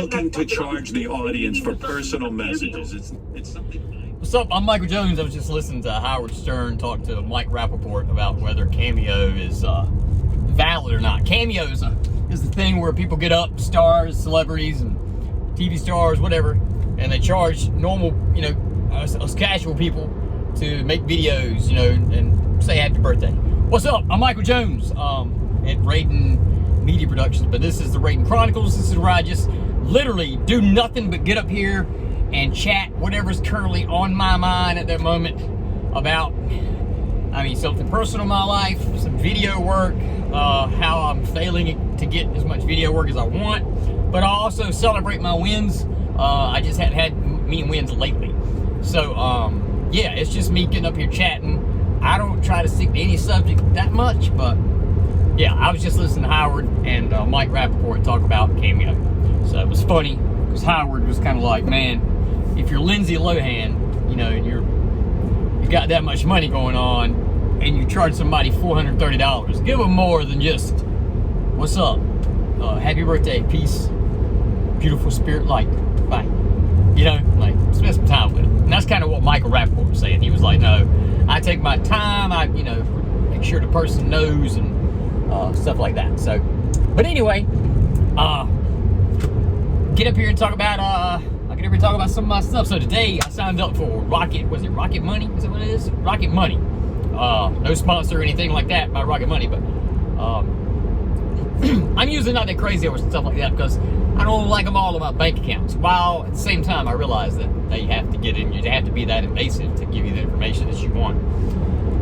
looking to charge the audience for personal messages. It's something. What's up? I'm Michael Jones. I was just listening to Howard Stern talk to Mike Rappaport about whether Cameo is valid or not. Cameo is the thing where people get up, stars, celebrities, and TV stars, whatever, and they charge normal, us casual people to make videos, and say happy birthday. What's up? I'm Michael Jones at Rayden Media Productions, but this is the Rayden Chronicles. This is where I just literally do nothing but get up here and chat whatever's currently on my mind at that moment about, something personal in my life, some video work, how I'm failing to get as much video work as I want, but I also celebrate my wins. I just hadn't had many wins lately. So, yeah, it's just me getting up here chatting. I don't try to stick to any subject that much, but yeah, I was just listening to Howard and Mike Rappaport talk about Cameo. So it was funny, because Howard was kind of like, man, if you're Lindsay Lohan, and you've got that much money going on, and you charge somebody $430, give them more than just, what's up, happy birthday, peace, beautiful spirit light, bye. Spend some time with it. And that's kind of what Michael Rappaport was saying. He was like, no, I take my time, I, make sure the person knows, and stuff like that. So, but anyway, get up here and talk about, some of my stuff. So today I signed up for Rocket Money? Is that what it is? Rocket Money. No sponsor or anything like that by Rocket Money, but I'm usually not that crazy over stuff like that because I don't like them all on my bank accounts. While at the same time I realize that they have to get in, you have to be that invasive to give you the information that you want.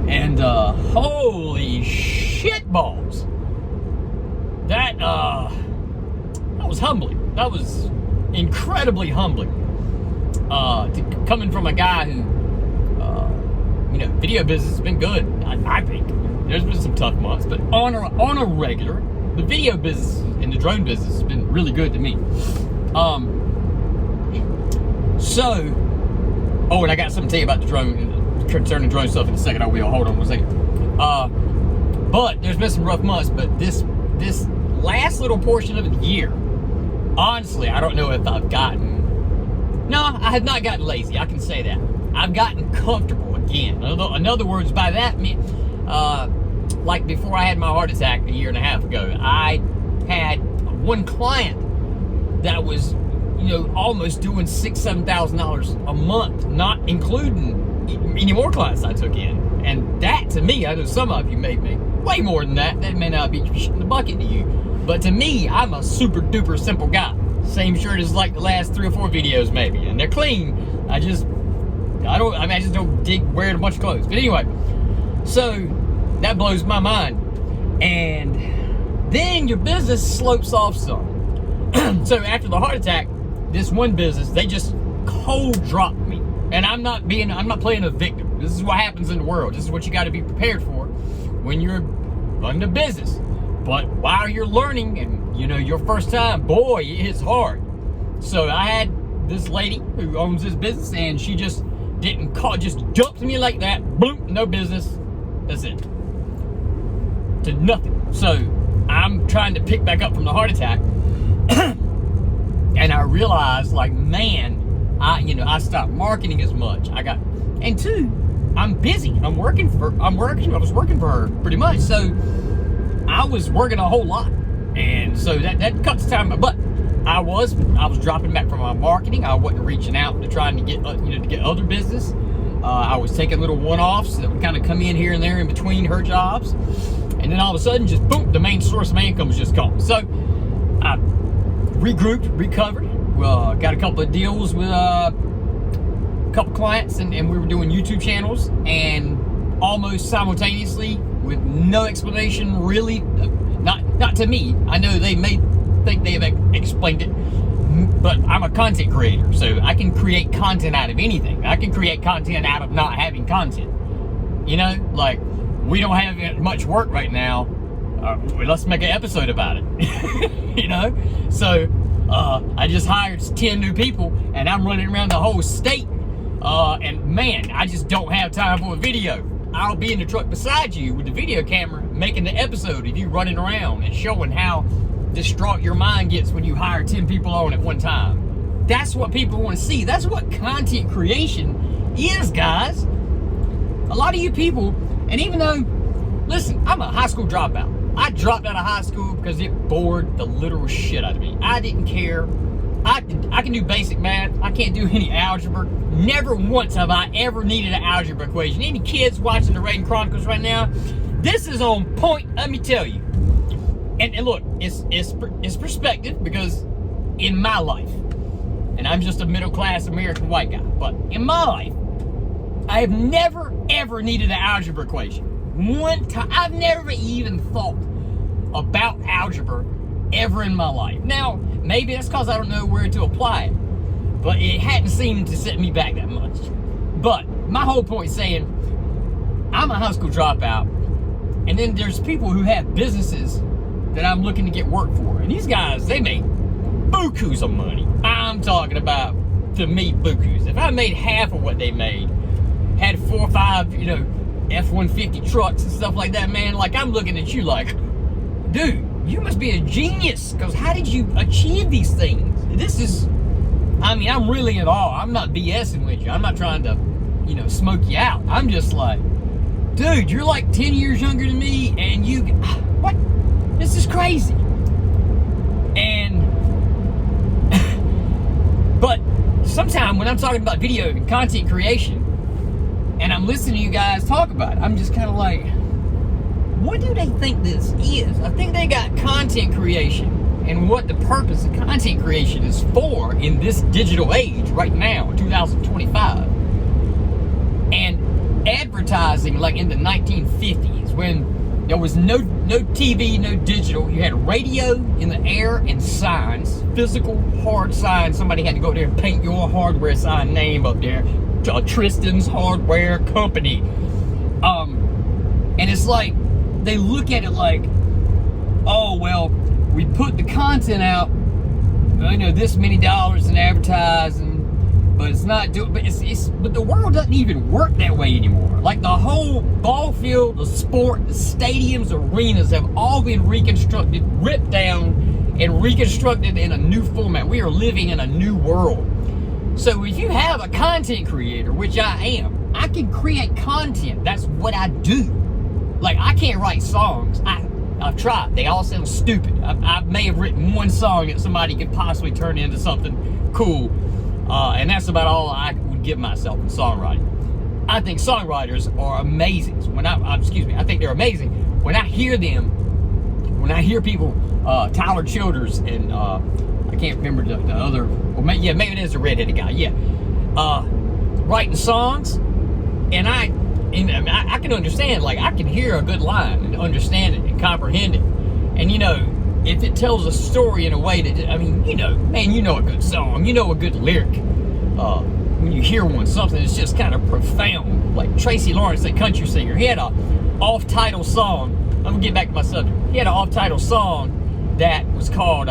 And holy shit balls. That was humbling. That was incredibly humbling. Coming from a guy who, video business has been good. I think there's been some tough months, but on a regular, the video business and the drone business has been really good to me. And I got something to tell you about the drone, concerning drone stuff in a second. I will. Hold on one second. But there's been some rough months. But this last little portion of the year, honestly, I don't know if I've gotten. No, I have not gotten lazy. I can say that. I've gotten comfortable again. In other words, by that, like before I had my heart attack a year and a half ago, I had one client that was, almost doing $6,000, $7,000 a month, not including any more clients I took in. And that, to me, I know some of you may make way more than that. That may not be in the bucket to you. But to me, I'm a super duper simple guy. Same shirt as like the last 3 or 4 videos maybe, and they're clean. I just don't dig wearing a bunch of clothes. But anyway, so that blows my mind. And then your business slopes off some. So after the heart attack, this one business, they just cold dropped me. And I'm not playing a victim. This is what happens in the world. This is what you got to be prepared for when you're running a business. But while you're learning and, your first time, boy, it's hard. So I had this lady who owns this business, and she just didn't call, just dumped me like that. Boom, no business. That's it. To nothing. So I'm trying to pick back up from the heart attack. And I realized, like, man, I stopped marketing as much. And two, I'm busy. I was working for her pretty much. So I was working a whole lot. And so that cuts time. But I was dropping back from my marketing. I wasn't reaching out to trying to get, to get other business. I was taking little one-offs that would kind of come in here and there in between her jobs. And then all of a sudden, just boom, the main source of my income was just gone. So I regrouped, recovered. Got a couple of deals with a couple clients, and we were doing YouTube channels, and almost simultaneously, with no explanation, really, not to me. I know they may think they've explained it, but I'm a content creator, so I can create content out of anything. I can create content out of not having content. Like, we don't have much work right now. Let's make an episode about it. So I just hired 10 new people, and I'm running around the whole state. And man, I just don't have time for a video. I'll be in the truck beside you with the video camera making the episode of you running around and showing how distraught your mind gets when you hire 10 people on at one time. That's what people want to see. That's what content creation is, guys. A lot of you people, and even though, listen, I'm a high school dropout. I dropped out of high school because it bored the literal shit out of me. I didn't care. I can do basic math. I can't do any algebra. Never once have I ever needed an algebra equation. Any kids watching the Rayden Chronicles right now, this is on point, let me tell you. And look, it's perspective, because in my life, and I'm just a middle-class American white guy, but in my life, I have never, ever needed an algebra equation. One time, I've never even thought about algebra ever in my life. Now, maybe that's because I don't know where to apply it, but it hadn't seemed to set me back that much. But my whole point is saying, I'm a high school dropout, and then there's people who have businesses that I'm looking to get work for. And these guys, they make bukus of money. I'm talking about, to me, bukus. If I made half of what they made, had 4 or 5, F-150 trucks and stuff like that, man, like, I'm looking at you like, dude, you must be a genius, because how did you achieve these things? This is, I'm really in awe. I'm not BSing with you. I'm not trying to, smoke you out. I'm just like, dude, you're like 10 years younger than me, and what? This is crazy. And, but sometimes when I'm talking about video and content creation, and I'm listening to you guys talk about it, I'm just kind of like, what do they think this is? I think they got content creation and what the purpose of content creation is for in this digital age right now, 2025. And advertising like in the 1950s, when there was no TV, no digital. You had radio in the air and signs, physical hard signs. Somebody had to go there and paint your hardware sign name up there. Tristan's Hardware Company. And it's like, they look at it like, oh, well, we put the content out, this many dollars in advertising, but it's not doing, but the world doesn't even work that way anymore. Like the whole ball field, the sport, the stadiums, arenas have all been reconstructed, ripped down, and reconstructed in a new format. We are living in a new world. So if you have a content creator, which I am, I can create content. That's what I do. Like, I can't write songs. I've tried. They all sound stupid. I may have written one song that somebody could possibly turn into something cool. And that's about all I would give myself in songwriting. I think songwriters are amazing. I think they're amazing. When I hear them, when I hear people, Tyler Childers and I can't remember the other, maybe it is a redheaded guy, writing songs, and I can understand, like, I can hear a good line and understand it and comprehend it. And, if it tells a story in a way that, a good song, a good lyric. When you hear one, something that's just kind of profound, like Tracy Lawrence, that country singer, he had a off-title song. I'm going to get back to my subject. He had an off-title song that was called,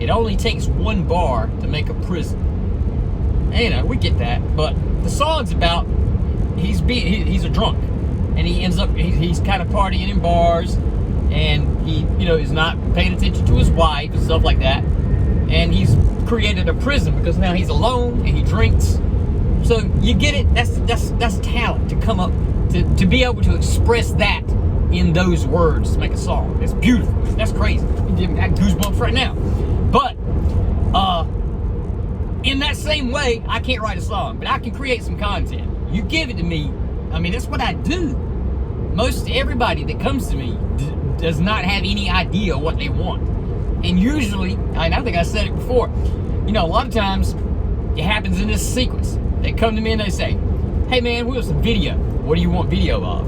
It Only Takes One Bar to Make a Prison. And, we get that, but the song's about, he's a drunk, and he ends up, he's kind of partying in bars, and he, is not paying attention to his wife and stuff like that, and he's created a prison because now he's alone and he drinks. So you get it. That's talent, to come up to be able to express that in those words to make a song. It's beautiful. That's crazy. I got goosebumps right now. But in that same way, I can't write a song, but I can create some content. You give it to me. That's what I do. Most everybody that comes to me does not have any idea what they want. And usually, and I think I said it before, a lot of times it happens in this sequence. They come to me and they say, hey man, we want some video. What do you want video of?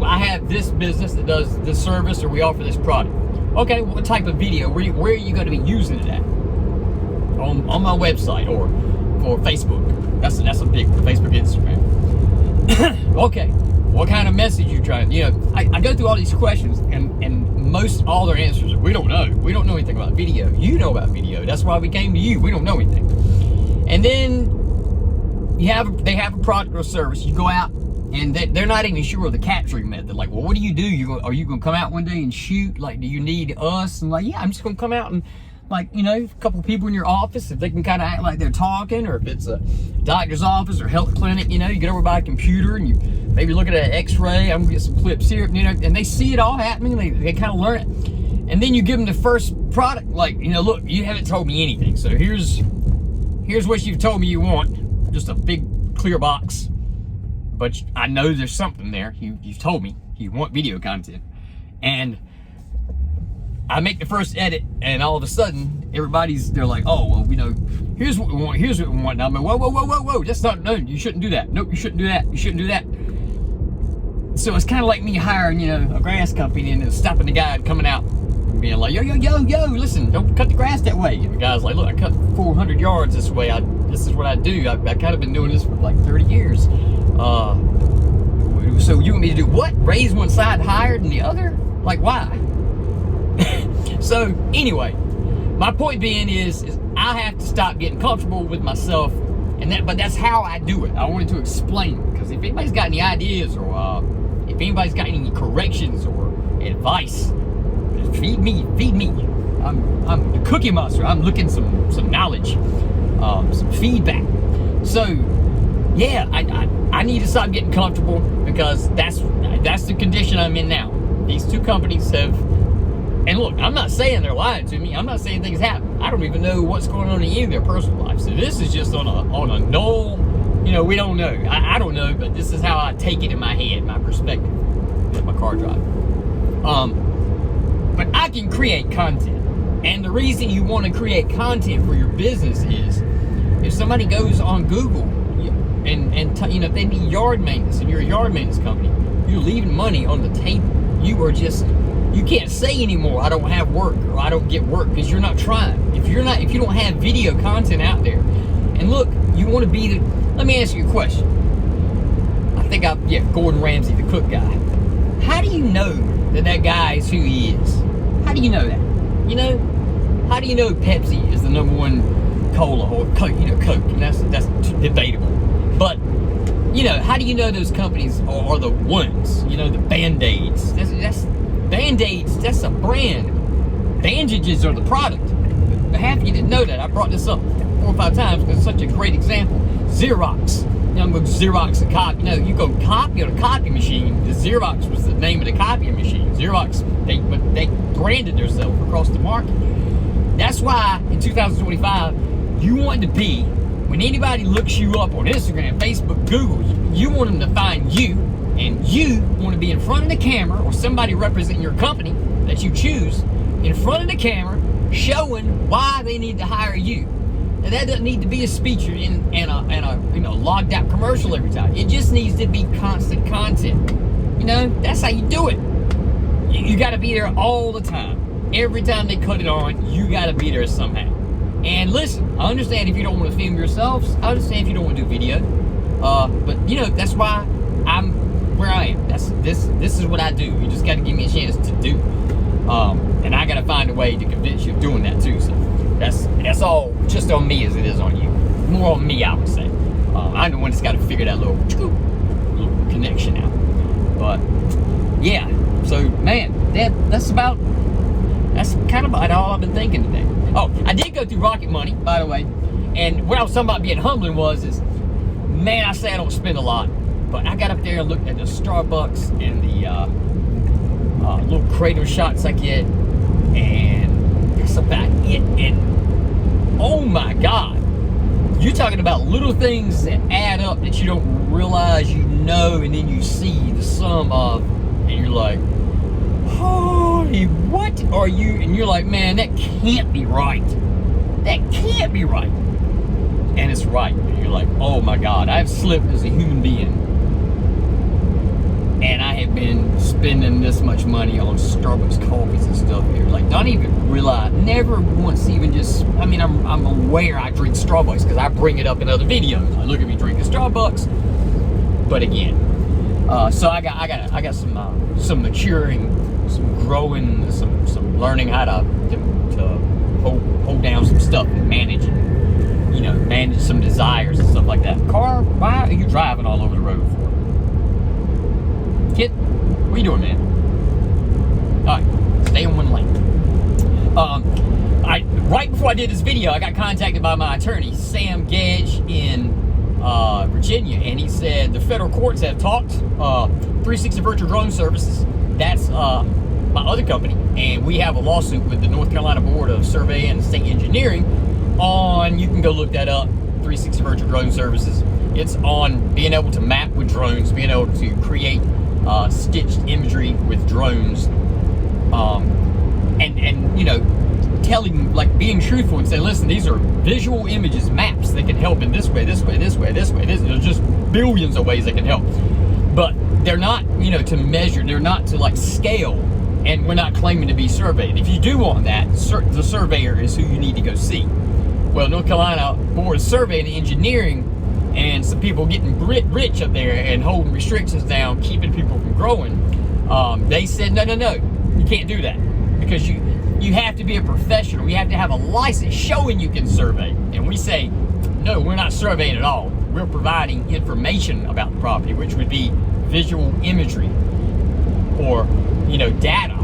I have this business that does this service, or we offer this product. Okay, what type of video? Where are you going to be using it at? On my website or for Facebook. That's a big one, Facebook, Instagram. Okay, what kind of message you trying? I go through all these questions, and most all their answers are, we don't know. We don't know anything about video. You know about video. That's why we came to you. We don't know anything. And then they have a product or service. You go out And they're not even sure of the capturing method. Like, well, what do you do? Are you going to come out one day and shoot? Like, do you need us? And like, yeah, I'm just going to come out and, like, you know, a couple people in your office, if they can kind of act like they're talking, or if it's a doctor's office or health clinic, you know, you get over by a computer and you maybe look at an x-ray. I'm going to get some clips here, you know, and they see it all happening. They kind of learn it. And then you give them the first product. Like, you know, look, you haven't told me anything. So here's what you've told me you want. Just a big clear box. But I know there's something there. You've told me you want video content. And I make the first edit, and all of a sudden, they're like, oh, well, you know, here's what we want, here's what we want. Now I'm like, whoa, that's not, no, you shouldn't do that. Nope, you shouldn't do that, you shouldn't do that. So it's kind of like me hiring, you know, a grass company and stopping the guy coming out and being like, yo, listen, don't cut the grass that way. And the guy's like, look, I cut 400 yards this way. This is what I do. I've kind of been doing this for like 30 years. So you want me to do what? Raise one side higher than the other? Like, why? So anyway, my point being is I have to stop getting comfortable with myself, but that's how I do it. I wanted to explain it, because if anybody's got any ideas, or if anybody's got any corrections or advice, feed me. I'm the cookie monster. I'm looking some knowledge, some feedback. So yeah, I need to stop getting comfortable, because that's the condition I'm in now. These two companies have, and look, I'm not saying they're lying to me. I'm not saying things happen. I don't even know what's going on in any of their personal lives. So this is just on a null, you know, we don't know. I don't know, but this is how I take it in my head, my perspective with my car drive. But I can create content. And the reason you want to create content for your business is, if somebody goes on Google and you know, if they need yard maintenance and you're a yard maintenance company, you're leaving money on the table. You can't say anymore, I don't have work, or I don't get work, because you're not trying. If you don't have video content out there, and look, you want to be let me ask you a question. Gordon Ramsay, the cook guy. How do you know that guy is who he is? How do you know that? You know, how do you know Pepsi is the #1 cola, or Coke? You know, Coke, and that's debatable. But you know, how do you know those companies are the ones? You know, the Band-Aids. That's Band-Aids. That's a brand. Bandages are the product. Half of you didn't know that. I brought this up 4 or 5 times because it's such a great example. Xerox. You know, I'm going to Xerox a copy. You know, you go copy on a copy machine. The Xerox was the name of the copying machine. Xerox, they branded themselves across the market. That's why in 2025, you want to be, when anybody looks you up on Instagram, Facebook, Google, you want them to find you, and you want to be in front of the camera, or somebody representing your company that you choose, in front of the camera, showing why they need to hire you. Now, that doesn't need to be a speech and a logged out commercial every time. It just needs to be constant content. You know, that's how you do it. You got to be there all the time. Every time they cut it on, you got to be there somehow. And listen, I understand if you don't want to film yourselves. I understand if you don't want to do video. But you know, that's why I'm where I am. This is what I do. You just got to give me a chance to do. And I got to find a way to convince you of doing that too. So that's all just on me as it is on you. More on me, I would say. I'm the one that's got to figure that little connection out. But yeah, so man, that's kind of about all I've been thinking today. Oh, I did go through Rocket Money, by the way, and what I was talking about being humbling is, man, I say I don't spend a lot, but I got up there and looked at the Starbucks and the little crater shots I get, and that's about it. And oh my God, you're talking about little things that add up that you don't realize you know, and then you see the sum of, and you're like, holy, what are you? And you're like, man, that can't be right. That can't be right. And it's right. And you're like, oh my God, I've slipped as a human being. And I have been spending this much money on Starbucks coffees and stuff here. Like, don't even realize, never once even just, I mean, I'm aware I drink Starbucks because I bring it up in other videos. I look at me drinking Starbucks. But again, so I got some maturing, some growing, some learning how to hold down some stuff and manage some desires and stuff like that. Car, why are you driving all over the road for? What you doing, man? All right, stay in one lane. Right before I did this video, I got contacted by my attorney, Sam Gedge in Virginia, and he said the federal courts have talked. 360 Virtual Drone Services, that's my other company, and we have a lawsuit with the North Carolina Board of Survey and State Engineering on, you can go look that up, 360 Virtual Drone Services. It's on being able to map with drones, being able to create stitched imagery with drones, and you know, telling, like, being truthful and saying, listen, these are visual images, maps that can help in this way, this way, this way, this way. There's just billions of ways they can help, but they're not, you know, to measure. They're not to like scale, and we're not claiming to be surveyed. If you do want that, the surveyor is who you need to go see. Well, North Carolina Board of Survey and Engineering, and some people getting rich up there and holding restrictions down, keeping people from growing. They said, no, you can't do that, because you have to be a professional. You have to have a license showing you can survey. And we say, no, we're not surveying at all. We're providing information about the property, which would be visual imagery or, you know, data.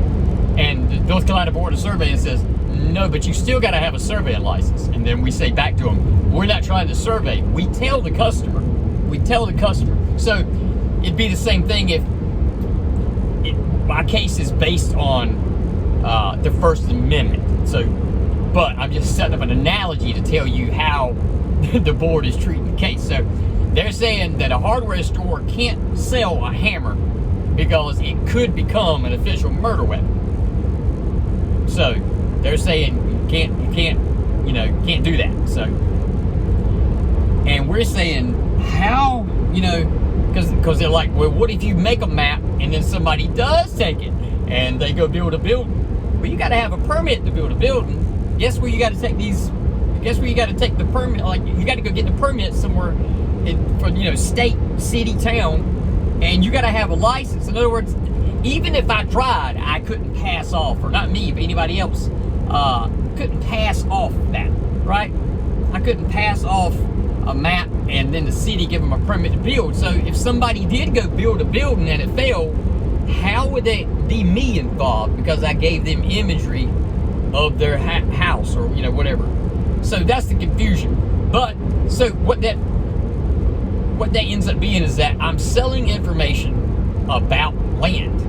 And the North Carolina Board of Surveying says, no, but you still got to have a surveying license. And then we say back to them, we're not trying to survey. We tell the customer. So it'd be the same thing if my case is based on the First Amendment. So, but I'm just setting up an analogy to tell you how the board is treating the case. So they're saying that a hardware store can't sell a hammer because it could become an official murder weapon. So they're saying you can't do that. So, and we're saying, how, you know, because they're like, well, what if you make a map and then somebody does take it and they go build a building? Well, you got to have a permit to build a building. Guess where you got to take these? Guess where you got to take the permit? Like, you got to go get the permit somewhere for, you know, state, city, town, and you got to have a license. In other words, even if I tried, I couldn't pass off, or not me, but anybody else, couldn't pass off that, right? I couldn't pass off a map and then the city give them a permit to build. So if somebody did go build a building and it failed, how would they be me involved? Because I gave them imagery of their house, or, you know, whatever. So that's the confusion. But so what that ends up being is that I'm selling information about land,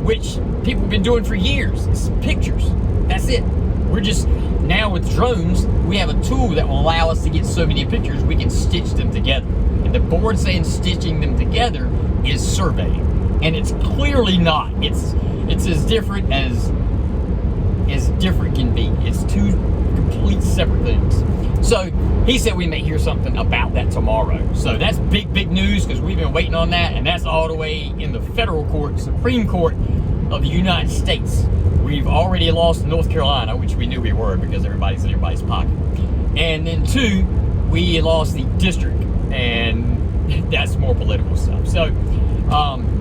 which people have been doing for years. It's pictures. That's it. We're just, now with drones, we have a tool that will allow us to get so many pictures we can stitch them together. And the board saying stitching them together is surveying. And it's clearly not. It's as different as different can be. It's two complete separate things. So he said we may hear something about that tomorrow. So that's big news, because we've been waiting on that, and that's all the way in the federal court, Supreme Court of the United States. We've already lost North Carolina, which we knew we were because everybody's in everybody's pocket. And then 2, we lost the district, and that's more political stuff. So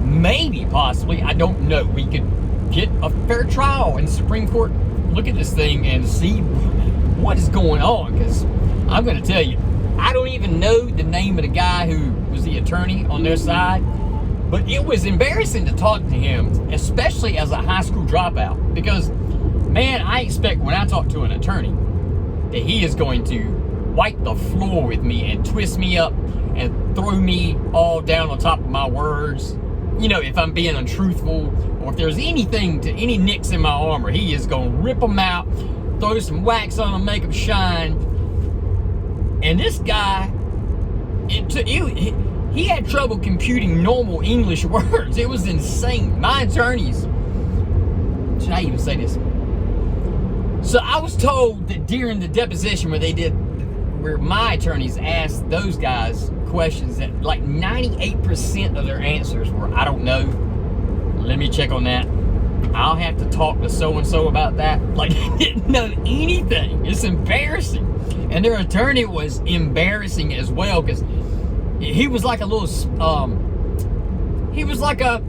maybe, possibly, I don't know, we could get a fair trial in the Supreme Court, look at this thing and see what is going on. Because I'm going to tell you, I don't even know the name of the guy who was the attorney on their side, but it was embarrassing to talk to him, especially as a high school dropout, because, man, I expect when I talk to an attorney that he is going to wipe the floor with me and twist me up and throw me all down on top of my words. You know, if I'm being untruthful, or if there's anything to any nicks in my armor, he is going to rip them out, throw some wax on them, make them shine. And this guy, he had trouble computing normal English words. It was insane. My attorneys, should I even say this? So I was told that during the deposition where my attorneys asked those guys questions, that like 98% of their answers were, I don't know, let me check on that, I'll have to talk to so-and-so about that. Like, they didn't know anything. It's embarrassing. And their attorney was embarrassing as well, because he was like a little, he was like a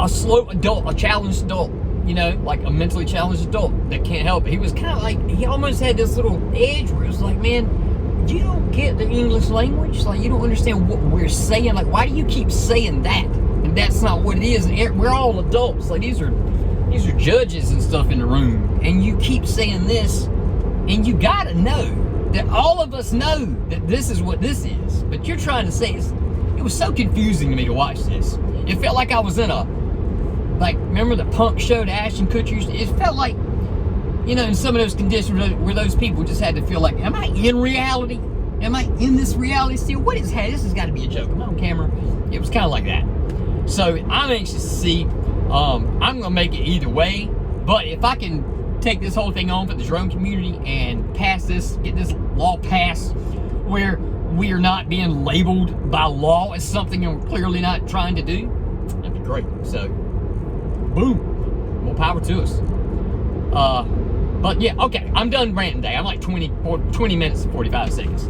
slow adult, a challenged adult, you know, like a mentally challenged adult that can't help it. He was kind of like, he almost had this little edge where it was like, man, you don't get the English language. Like, you don't understand what we're saying. Like, why do you keep saying that? And that's not what it is. And we're all adults. Like, these are judges and stuff in the room. And you keep saying this, and you gotta know that all of us know that this is what this is. But you're trying to say it was so confusing to me to watch this. It felt like I was in remember the punk show that Ashton Kutcher used to, it felt like, in some of those conditions where those people just had to feel like, am I in reality? Am I in this reality still? What is, hey, this has got to be a joke. Am I on camera? It was kind of like that. So I'm anxious to see. I'm going to make it either way. But if I can take this whole thing on for the drone community and get this law passed where we are not being labeled by law as something we're clearly not trying to do, that'd be great. So, boom. More power to us. But yeah, okay, I'm done ranting today. I'm like 20 minutes and 45 seconds.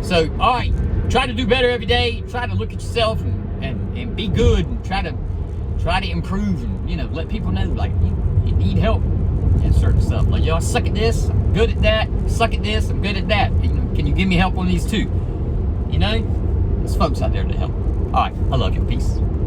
So, all right, try to do better every day. Try to look at yourself and be good, and try to improve, and let people know like you need help and certain stuff. Like, I suck at this, I'm good at that. Suck at this, I'm good at that. Can you give me help on these too? There's folks out there to help. All right, I love you. Peace.